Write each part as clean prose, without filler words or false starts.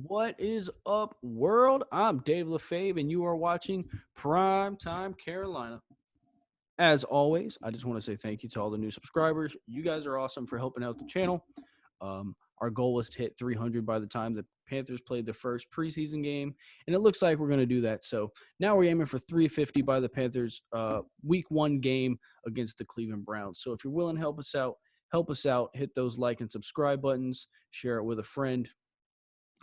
What is up, world? I'm Dave LaFave, and you are watching Prime Time Carolina. As always, I just want to say thank you to all the new subscribers. You guys are awesome for helping out the channel. Our goal was to hit 300 by the time the Panthers played their first preseason game, and it looks like we're going to do that. So now we're aiming for 350 by the Panthers' Week 1 game against the Cleveland Browns. So if you're willing to help us out, help us out. Hit those like and subscribe buttons. Share it with a friend.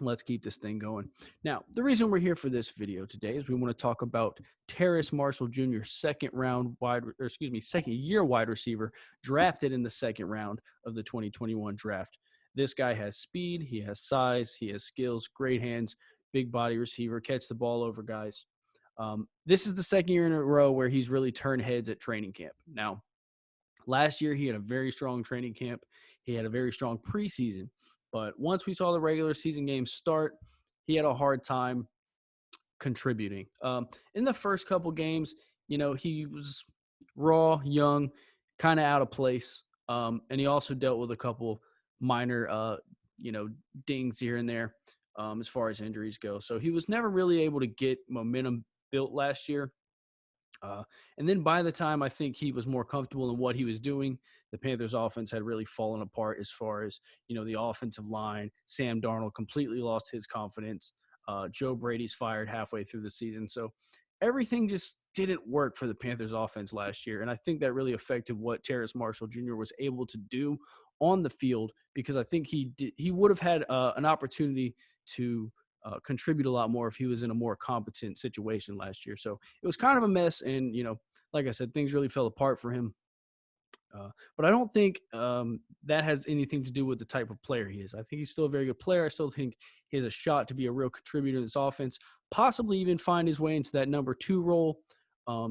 Let's keep this thing going. Now, the reason we're here for this video today is we want to talk about Terrace Marshall Jr., second year wide receiver, drafted in the second round of the 2021 draft. This guy has speed, he has size, he has skills, great hands, big body receiver, catch the ball over guys. This is the second year in a row where he's really turned heads at training camp. Now, last year he had a very strong training camp. He had a very strong preseason. But once we saw the regular season games start, he had a hard time contributing. In the first couple games, he was raw, young, kind of out of place. And he also dealt with a couple minor, dings here and there as far as injuries go. So he was never really able to get momentum built last year. And then by the time I think he was more comfortable in what he was doing, the Panthers offense had really fallen apart as far as, the offensive line. Sam Darnold completely lost his confidence. Joe Brady's fired halfway through the season. So everything just didn't work for the Panthers offense last year. And I think that really affected what Terrace Marshall Jr. was able to do on the field, because I think he would have had an opportunity to contribute a lot more if he was in a more competent situation last year. So it was kind of a mess. And, like I said, things really fell apart for him. But I don't think that has anything to do with the type of player he is. I think he's still a very good player. I still think he has a shot to be a real contributor in this offense, possibly even find his way into that number 2 role,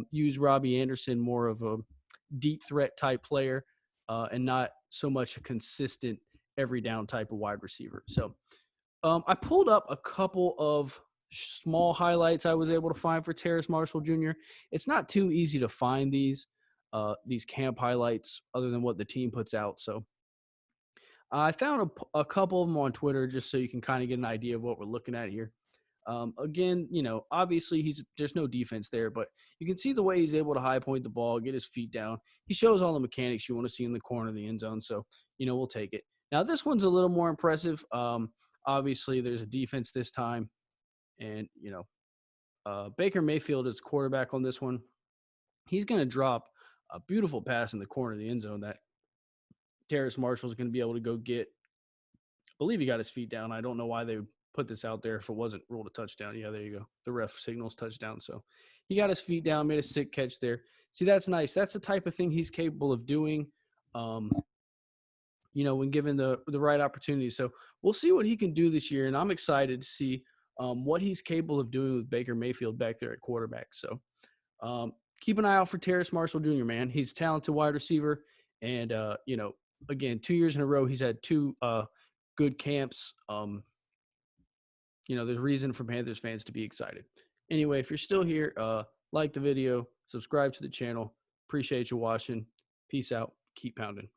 use Robbie Anderson more of a deep threat type player, and not so much a consistent every down type of wide receiver. So I pulled up a couple of small highlights I was able to find for Terrace Marshall Jr. It's not too easy to find these camp highlights other than what the team puts out. So I found a couple of them on Twitter just so you can kind of get an idea of what we're looking at here. Again, obviously there's no defense there, but you can see the way he's able to high point the ball, get his feet down. He shows all the mechanics you want to see in the corner of the end zone. So, we'll take it. Now, this one's a little more impressive. Obviously, there's a defense this time. And, Baker Mayfield is quarterback on this one. He's going to drop a beautiful pass in the corner of the end zone that Terrace Marshall is going to be able to go get. I believe he got his feet down. I don't know why they would put this out there if it wasn't ruled a touchdown. Yeah, there you go. The ref signals touchdown. So he got his feet down, made a sick catch there. See, that's nice. That's the type of thing he's capable of doing, when given the right opportunity. So we'll see what he can do this year, and I'm excited to see what he's capable of doing with Baker Mayfield back there at quarterback. So keep an eye out for Terrace Marshall Jr., man. He's a talented wide receiver. And, again, 2 years in a row, he's had 2 good camps. There's reason for Panthers fans to be excited. Anyway, if you're still here, like the video, subscribe to the channel. Appreciate you watching. Peace out. Keep pounding.